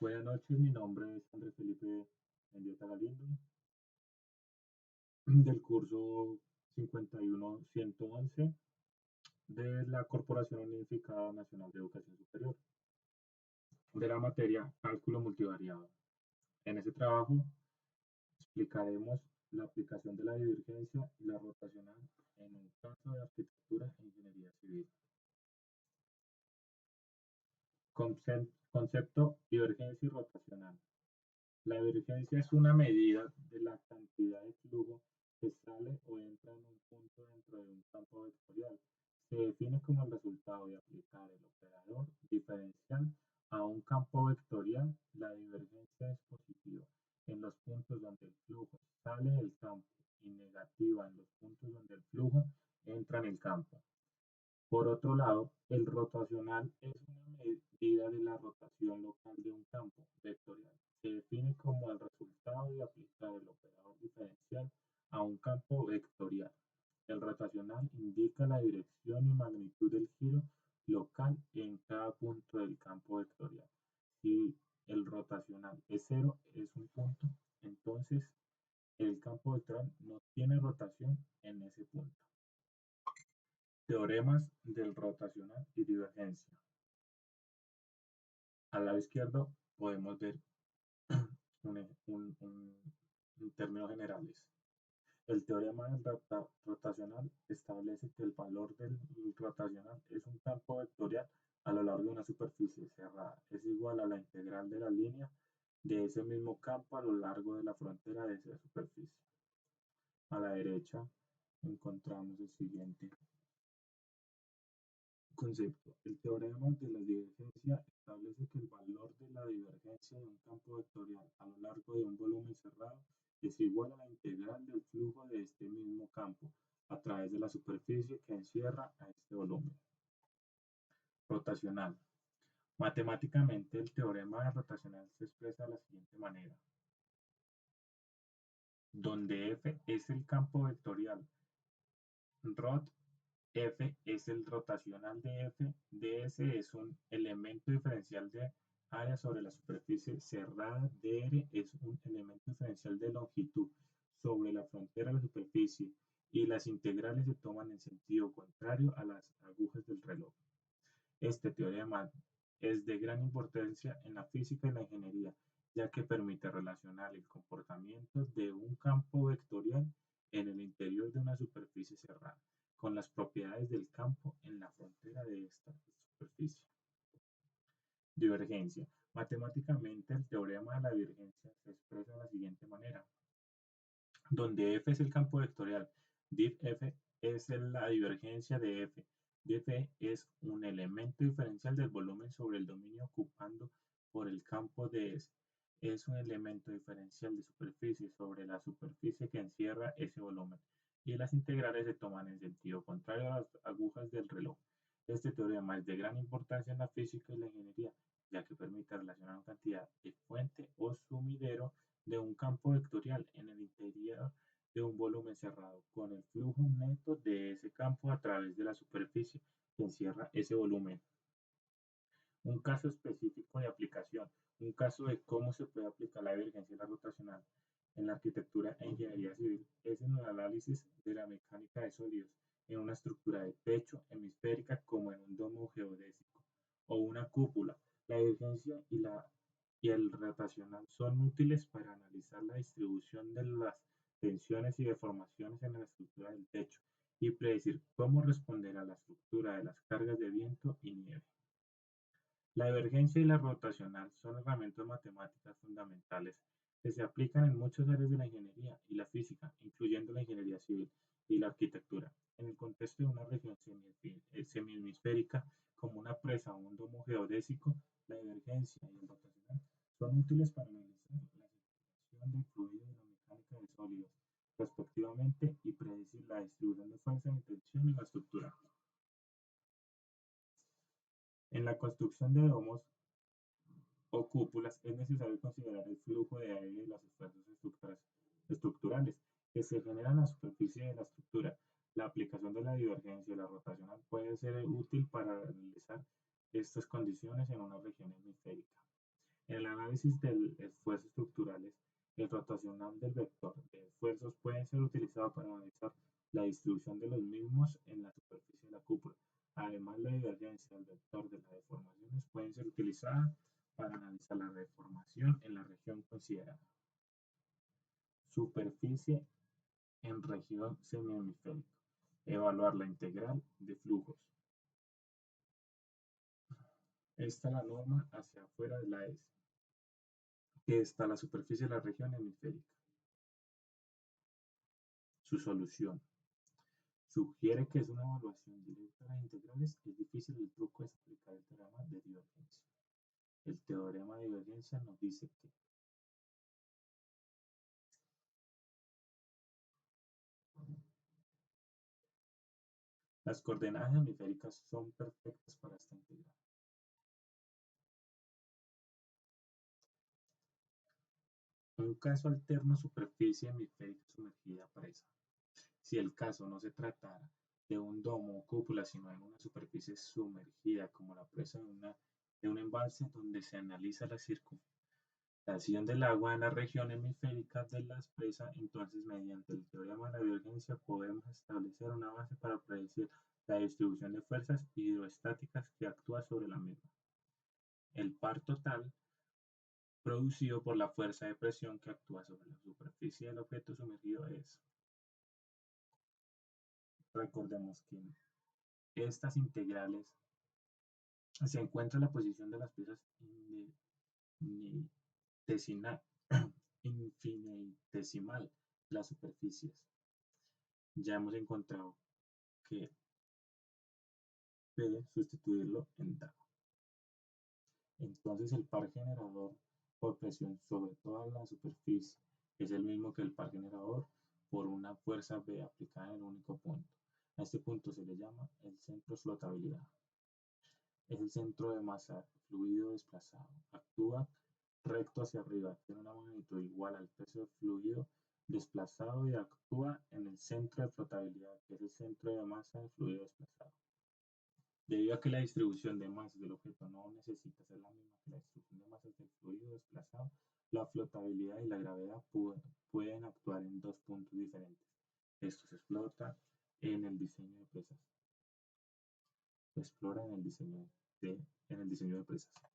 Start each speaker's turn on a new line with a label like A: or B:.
A: Buenas noches, mi nombre es Andrés Felipe Mendieta Galindo, del curso 51111 de la Corporación Unificada Nacional de Educación Superior, de la materia Cálculo Multivariado. En este trabajo explicaremos la aplicación de la divergencia y la rotacional en un caso de arquitectura e ingeniería civil. Concepto divergencia y rotacional. La divergencia es una medida de la cantidad de flujo que sale o entra en un punto dentro de un campo vectorial. Se define como el resultado de aplicar el operador diferencial a un campo vectorial. La divergencia es positiva en los puntos donde el flujo sale del campo y negativa en los puntos donde el flujo entra en el campo. Por otro lado, el rotacional es una medida de la rotación local de un campo vectorial. Se define como el resultado de aplicar el operador diferencial a un campo vectorial. El rotacional indica la dirección y magnitud del giro local en cada punto del campo vectorial. Si el rotacional es cero, es un punto, entonces el campo vectorial no tiene rotación en ese punto. Teoremas del rotacional y divergencia. Al lado izquierdo podemos ver en términos generales. El teorema del rotacional establece que el valor del rotacional es un campo vectorial a lo largo de una superficie cerrada. Es igual a la integral de la línea de ese mismo campo a lo largo de la frontera de esa superficie. A la derecha encontramos el siguiente concepto. El teorema de la divergencia establece que el valor de la divergencia de un campo vectorial a lo largo de un volumen cerrado es igual a la integral del flujo de este mismo campo a través de la superficie que encierra a este volumen. Rotacional. Matemáticamente, el teorema de rotacional se expresa de la siguiente manera, donde F es el campo vectorial, rot F es el rotacional de F, ds es un elemento diferencial de área sobre la superficie cerrada, dr es un elemento diferencial de longitud sobre la frontera de la superficie, y las integrales se toman en sentido contrario a las agujas del reloj. Este teorema es de gran importancia en la física y la ingeniería, ya que permite relacionar el comportamiento de un campo vectorial en el interior de una superficie cerrada con las propiedades del campo en la frontera de esta superficie. Divergencia. Matemáticamente, el teorema de la divergencia se expresa de la siguiente manera, donde F es el campo vectorial, div F es la divergencia de F. Div es un elemento diferencial del volumen sobre el dominio ocupando por el campo ds. Es un elemento diferencial de superficie sobre la superficie que encierra ese volumen, y las integrales se toman en sentido contrario a las agujas del reloj. Este teorema es de gran importancia en la física y la ingeniería, ya que permite relacionar una cantidad de fuente o sumidero de un campo vectorial en el interior de un volumen cerrado con el flujo neto de ese campo a través de la superficie que encierra ese volumen. Un caso específico de aplicación, un caso de cómo se puede aplicar la divergencia y la rotacional en la arquitectura e ingeniería civil es en el análisis de la mecánica de sólidos en una estructura de techo hemisférica como en un domo geodésico o una cúpula. La divergencia y el rotacional son útiles para analizar la distribución de las tensiones y deformaciones en la estructura del techo y predecir cómo responderá la estructura de las cargas de viento y nieve. La divergencia y la rotacional son herramientas matemáticas fundamentales que se aplican en muchas áreas de la ingeniería y la física, incluyendo la ingeniería civil y la arquitectura. En el contexto de una región semihemisférica como una presa o un domo geodésico, la divergencia y el rotacional son útiles para analizar la circulación de fluidos y la mecánica de sólidos, respectivamente, y predecir la distribución de fuerza y tensión en la estructura. En la construcción de domos o cúpulas es necesario considerar el flujo de aire y los esfuerzos estructurales que se generan en la superficie de la estructura. La aplicación de la divergencia y la rotacional puede ser útil para analizar estas condiciones en una región hemisférica. En el análisis de esfuerzos estructurales, el rotacional del vector de esfuerzos puede ser utilizado para analizar la distribución de los mismos en la superficie de la cúpula. Además, la divergencia del vector de las deformaciones puede ser utilizada para analizar la deformación en la región considerada. Superficie en región semihemisférica. Evaluar la integral de flujos. Esta es la norma hacia afuera de la S, que está la superficie de la región hemisférica. Su solución. Sugiere que es una evaluación directa de las integrales. Es difícil, el truco es aplicar el teorema de divergencia. El teorema de divergencia nos dice que las coordenadas hemisféricas son perfectas para esta integral. Un caso alterno, superficie hemisférica sumergida presa. Si el caso no se tratara de un domo o cúpula, sino de una superficie sumergida como la presa de un embalse donde se analiza la circulación del agua en la región hemisférica de las presas, entonces mediante el teorema de la divergencia podemos establecer una base para predecir la distribución de fuerzas hidroestáticas que actúa sobre la misma. El par total producido por la fuerza de presión que actúa sobre la superficie del objeto sumergido es. Recordemos que en estas integrales se encuentra la posición de las piezas infinitesimal de las superficies. Ya hemos encontrado que P sustituirlo en DA. Entonces el par generador por presión sobre toda la superficie es el mismo que el par generador por una fuerza B aplicada en el único punto. A este punto se le llama el centro de flotabilidad. Es el centro de masa fluido desplazado. Actúa recto hacia arriba, tiene una magnitud igual al peso del fluido desplazado y actúa en el centro de flotabilidad, que es el centro de masa del fluido desplazado. Debido a que la distribución de masas del objeto no necesita ser la misma que la distribución de masas del fluido desplazado, la flotabilidad y la gravedad pueden actuar en dos puntos diferentes. Esto se explora en el diseño de presas.